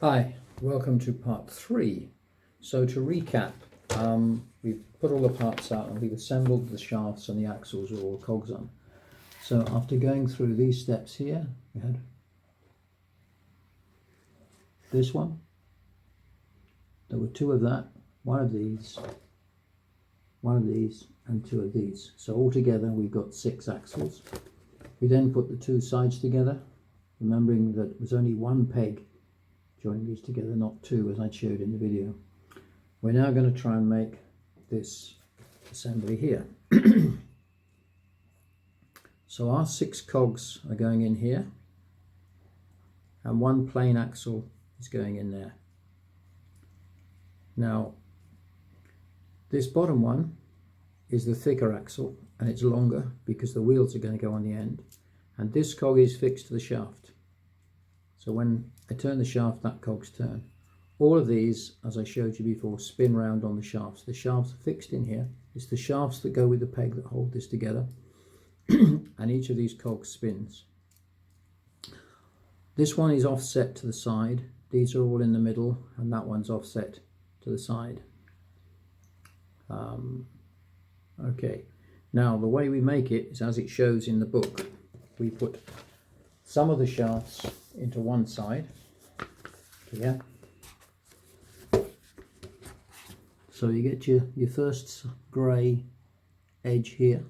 Hi, welcome to part 3. So to recap, we've put all the parts out and we've assembled the shafts and the axles with all the cogs on. So after going through these steps here, we had this one, there were 2 of that, 1 of these, 1 of these and 2 of these. So altogether we've got 6 axles. We then put the 2 sides together, remembering that it was only 1 peg join these together, not 2 as I showed in the video. We're now going to try and make this assembly here. So our 6 cogs are going in here and 1 plain axle is going in there. Now this bottom one is the thicker axle and it's longer because the wheels are going to go on the end, and this cog is fixed to the shaft. So when I turn the shaft, that cog's turn. All of these, as I showed you before, spin round on the shafts. The shafts are fixed in here. It's the shafts that go with the peg that hold this together. And each of these cogs spins. This one is offset to the side. These are all in the middle, and that one's offset to the side. Okay. Now the way we make it is as it shows in the book. We put some of the shafts into one side here. So you get your first grey edge here,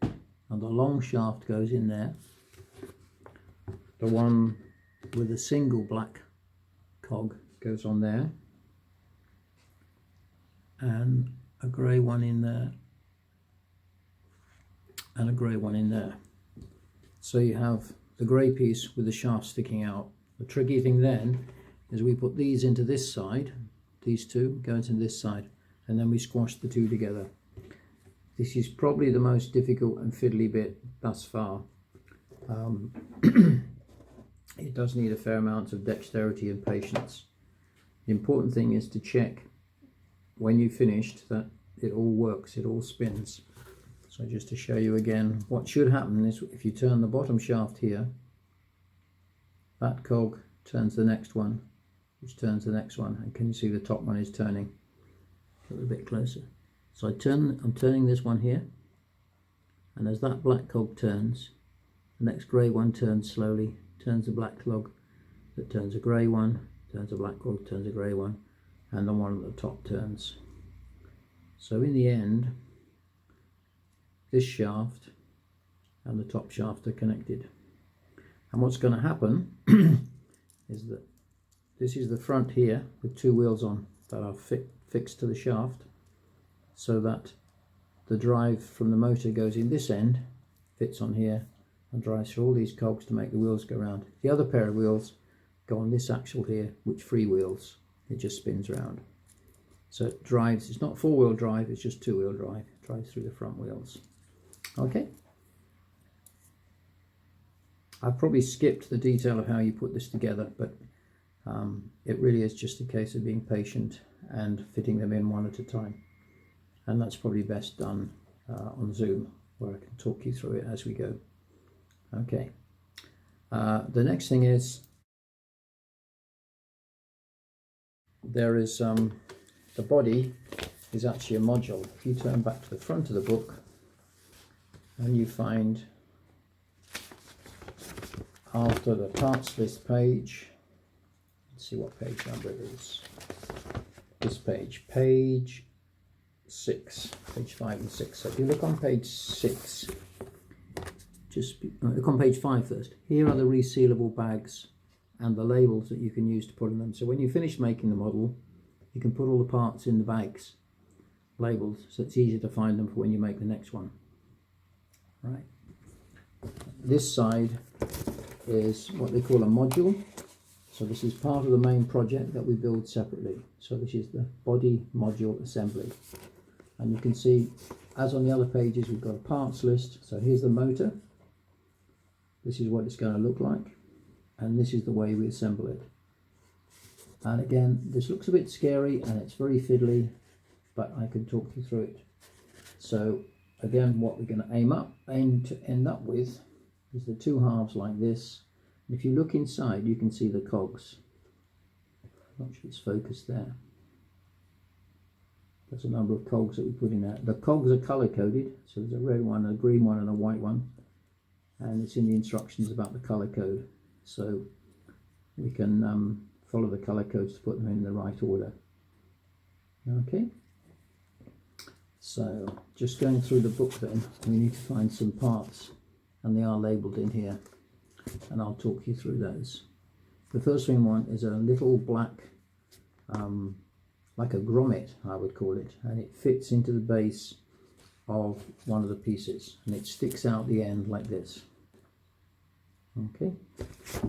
and the long shaft goes in there. The one with a single black cog goes on there, and a grey one in there, and a grey one in there. So you have the grey piece with the shaft sticking out. The tricky thing then is we put these into this side, these 2 go into this side, and then we squash the 2 together. This is probably the most difficult and fiddly bit thus far. It does need a fair amount of dexterity and patience. The important thing is to check when you've finished that it all works, it all spins. So just to show you again, what should happen is if you turn the bottom shaft here, that cog turns the next one, which turns the next one, and can you see the top one is turning? A little bit closer. So I'm turning this one here, and as that black cog turns, the next grey one turns slowly, turns a black cog, that turns a grey one, turns a black cog, turns a grey one, and the one at the top turns. So in the end, this shaft and the top shaft are connected. And what's going to happen is that this is the front here with 2 wheels on that are fixed to the shaft, so that the drive from the motor goes in this end, fits on here, and drives through all these cogs to make the wheels go round. The other pair of wheels go on this axle here, which freewheels. It just spins around. So it drives, it's not 4-wheel drive, it's just 2-wheel drive. It drives through the front wheels. Okay. I've probably skipped the detail of how you put this together, but it really is just a case of being patient and fitting them in one at a time. And that's probably best done on Zoom, where I can talk you through it as we go. Okay. The next thing is there is the body is actually a module. If you turn back to the front of the book and you find after the parts list page, let's see what page number it is. This page, page 6, page 5 and 6. So if you look on page 6, look on page 5 first. Here are the resealable bags and the labels that you can use to put in them. So when you finish making the model, you can put all the parts in the bags, labeled, so it's easier to find them for when you make the next one. Right. This side is what they call a module. So this is part of the main project that we build separately. So this is the body module assembly. And you can see, as on the other pages, we've got a parts list. So here's the motor. This is what it's going to look like. And this is the way we assemble it. And again, this looks a bit scary and it's very fiddly, but I can talk you through it. So again, what we're going to aim to end up with is the 2 halves like this. If you look inside, you can see the cogs. Not sure it's focused there. There's a number of cogs that we put in there. The cogs are colour coded, so there's a red one, a green one and a white one, and it's in the instructions about the colour code, so we can follow the colour codes to put them in the right order. Okay, so just going through the book then, we need to find some parts, and they are labelled in here, and I'll talk you through those. The first thing we want is a little black like a grommet, I would call it, and it fits into the base of one of the pieces, and it sticks out the end like this. Okay,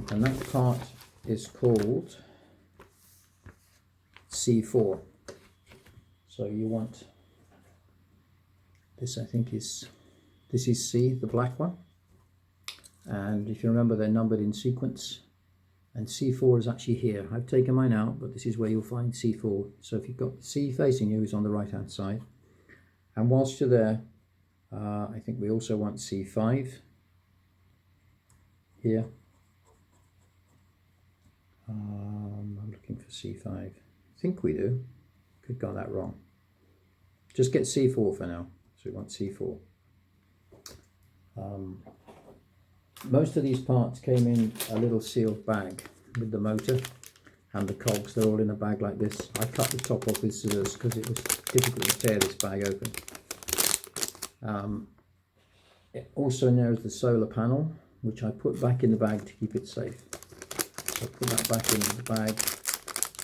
and that part is called C4. So you want this, I think this is C, the black one, and if you remember, they're numbered in sequence. And C4 is actually here. I've taken mine out, but this is where you'll find C4. So if you've got C facing you, is on the right hand side. And whilst you're there, I think we also want C5 here. I'm looking for C5. I think we do. Could have got that wrong. Just get C4 for now. So we want C4. Most of these parts came in a little sealed bag with the motor and the cogs. They're all in a bag like this. I cut the top off with scissors because it was difficult to tear this bag open. Also knows the solar panel, which I put back in the bag to keep it safe. So I put that back in the bag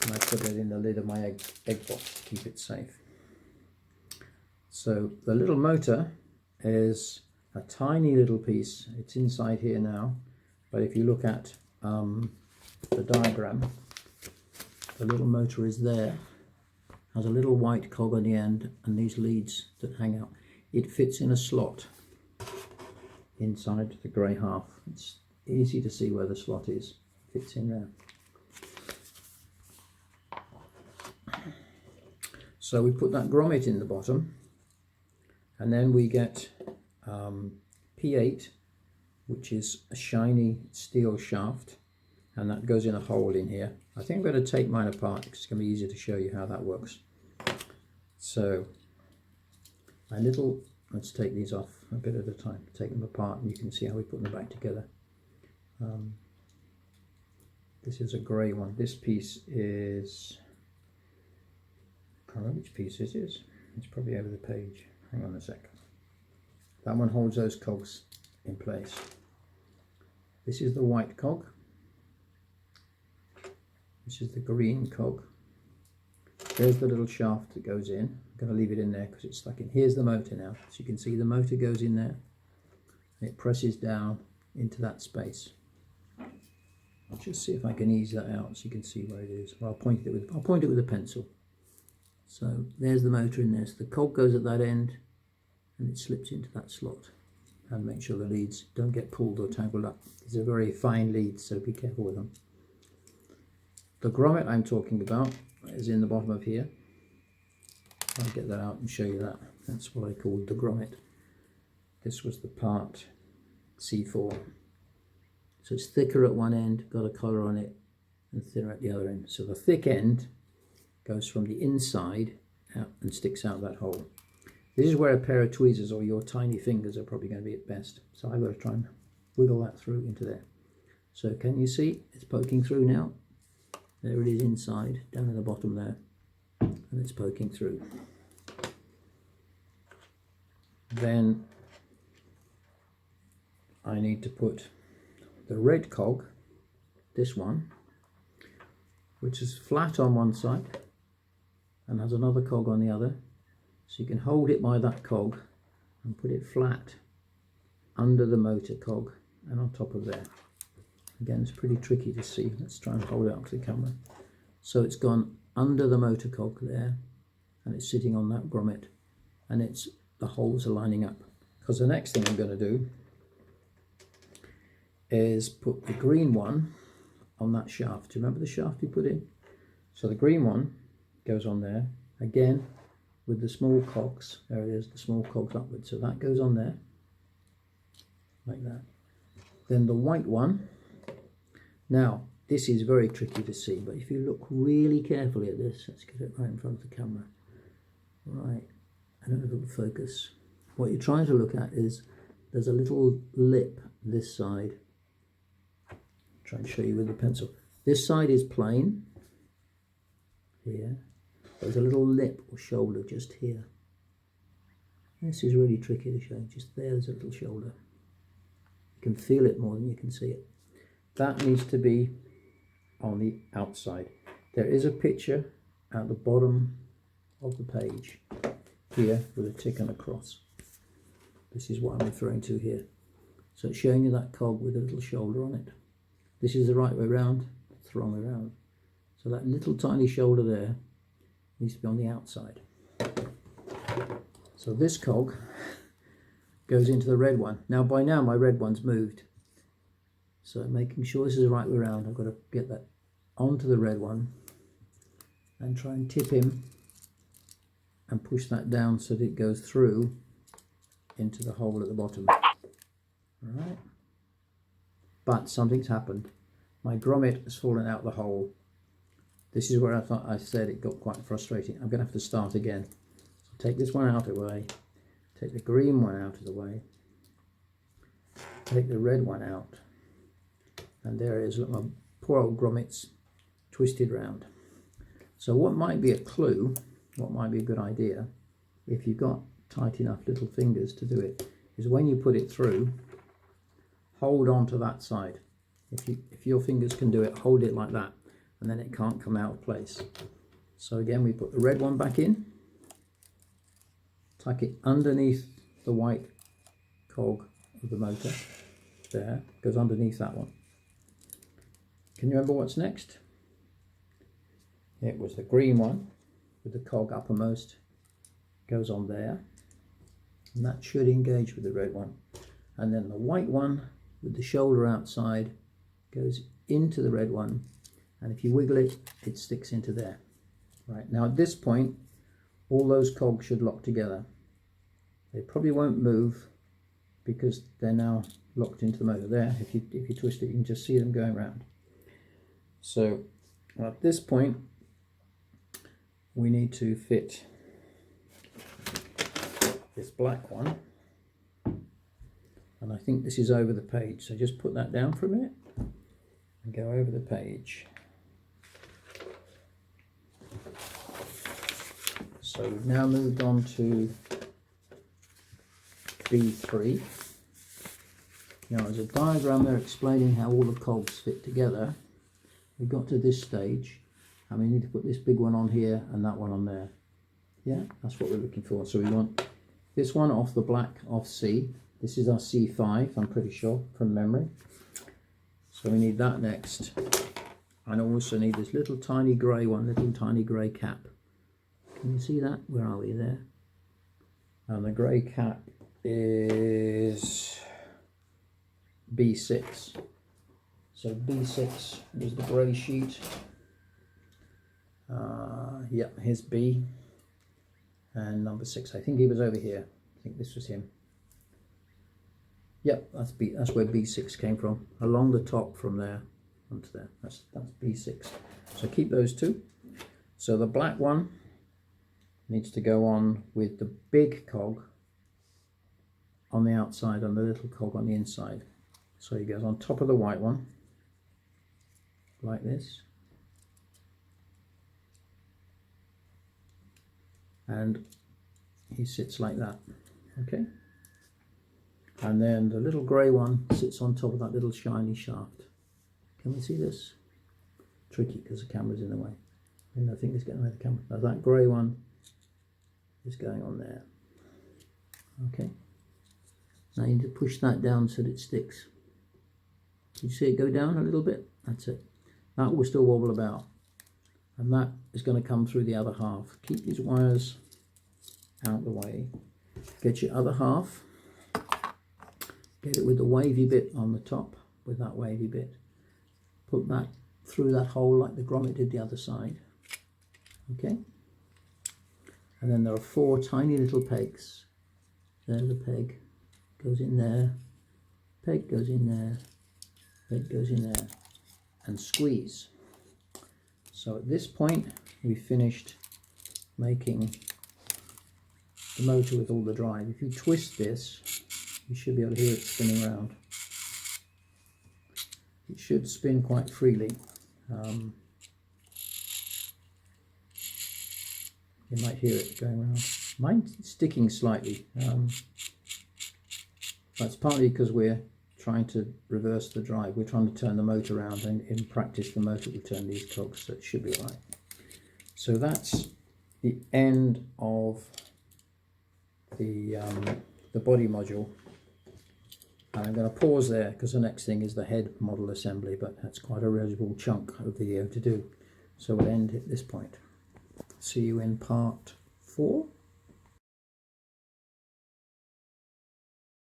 and I put it in the lid of my egg box to keep it safe. So the little motor is a tiny little piece. It's inside here now, but if you look at the diagram, the little motor is there, has a little white cog on the end and these leads that hang out. It fits in a slot inside the grey half. It's easy to see where the slot is. It fits in there. So we put that grommet in the bottom, and then we get P8, which is a shiny steel shaft, and that goes in a hole in here. I think I'm going to take mine apart because it's going to be easier to show you how that works. So let's take these off a bit at a time, take them apart, and you can see how we put them back together. This is a grey one. This piece is, I can't remember which piece this is. It's probably over the page. Hang on a sec. That one holds those cogs in place. This is the white cog. This is the green cog. There's the little shaft that goes in. I'm going to leave it in there because it's stuck in. Here's the motor now. So you can see the motor goes in there. And it presses down into that space. I'll just see if I can ease that out so you can see where it is. Well, I'll point it with a pencil. So there's the motor in there. So the cog goes at that end and it slips into that slot. And make sure the leads don't get pulled or tangled up. These are very fine leads, so be careful with them. The grommet I'm talking about is in the bottom of here. I'll get that out and show you that. That's what I called the grommet. This was the part C4. So it's thicker at one end, got a collar on it, and thinner at the other end. So the thick end goes from the inside out and sticks out that hole. This is where a pair of tweezers or your tiny fingers are probably going to be at best. So I've got to try and wiggle that through into there. So can you see it's poking through now? There it is inside, down in the bottom there, and it's poking through. Then I need to put the red cog, this one, which is flat on one side and has another cog on the other. So you can hold it by that cog and put it flat under the motor cog and on top of there. Again, it's pretty tricky to see. Let's try and hold it up to the camera. So it's gone under the motor cog there, and it's sitting on that grommet, and the holes are lining up. Because the next thing I'm going to do is put the green one on that shaft. Do you remember the shaft we put in? So the green one goes on there, again with the small cogs. There it is, the small cogs upwards. So that goes on there, like that. Then the white one. Now, this is very tricky to see, but if you look really carefully at this, let's get it right in front of the camera. Right, I don't know if it will focus. What you're trying to look at is there's a little lip this side. Try and show you with the pencil. This side is plain here. There's a little lip or shoulder just here. This is really tricky to show. Just there's a little shoulder. You can feel it more than you can see it. That needs to be on the outside. There is a picture at the bottom of the page here with a tick and a cross. This is what I'm referring to here. So it's showing you that cog with a little shoulder on it. This is the right way round, it's the wrong way round. So that little tiny shoulder there needs to be on the outside. So this cog goes into the red one. Now by now my red one's moved. So making sure this is the right way around, I've got to get that onto the red one and try and tip him and push that down so that it goes through into the hole at the bottom. Alright. But something's happened. My grommet has fallen out the hole. This is where I said it got quite frustrating. I'm going to have to start again. So take this one out of the way. Take the green one out of the way. Take the red one out. And there it is. Look, my poor old grommet's twisted round. So what might be a clue, what might be a good idea, if you've got tight enough little fingers to do it, is when you put it through, hold on to that side. If your fingers can do it, hold it like that, and then it can't come out of place. So again, we put the red one back in, tuck it underneath the white cog of the motor. There, goes underneath that one. Can you remember what's next? It was the green one with the cog uppermost, goes on there, and that should engage with the red one. And then the white one with the shoulder outside goes into the red one, and if you wiggle it, it sticks into there. Right, now at this point, all those cogs should lock together. They probably won't move because they're now locked into the motor there. If you twist it, you can just see them going around. So at this point, we need to fit this black one, and I think this is over the page, so just put that down for a minute and go over the page. So we've now moved on to B3. Now there's a diagram there explaining how all the cogs fit together. We got to this stage and we need to put this big one on here and that one on there. Yeah, that's what we're looking for. So we want this one off the black, off C. This is our C5, I'm pretty sure, from memory. So we need that next. And I also need this little tiny grey one, little tiny grey cap. Can you see that? Where are we there? And the grey cap is B6. So B6 is the grey sheet. Yep, here's B. And number 6, I think he was over here. I think this was him. Yep, that's B. That's where B6 came from. Along the top from there onto there. That's B6. So keep those two. So the black one needs to go on with the big cog on the outside and the little cog on the inside. So he goes on top of the white one, like this. And he sits like that, okay? And then the little grey one sits on top of that little shiny shaft. Can we see this? Tricky because the camera's in the way. And I think it's getting away with the camera. Now that grey one is going on there. Okay. Now you need to push that down so that it sticks. Can you see it go down a little bit? That's it. That will still wobble about. And that is going to come through the other half. Keep these wires out the way. Get your other half. Get it with the wavy bit on the top, with that wavy bit. Put that through that hole like the grommet did the other side. Okay? And then there are 4 tiny little pegs. There's a peg. Goes in there. Peg goes in there. Peg goes in there. and squeeze. So at this point we finished making the motor with all the drive. If you twist this, you should be able to hear it spinning around. It should spin quite freely. You might hear it going around. Mine's sticking slightly. That's partly because we're trying to reverse the drive. We're trying to turn the motor around, and in practice the motor will turn these cogs, so it should be alright. So that's the end of the body module. And I'm going to pause there because the next thing is the head model assembly, but that's quite a reasonable chunk of video to do. So we'll end at this point. See you in part 4.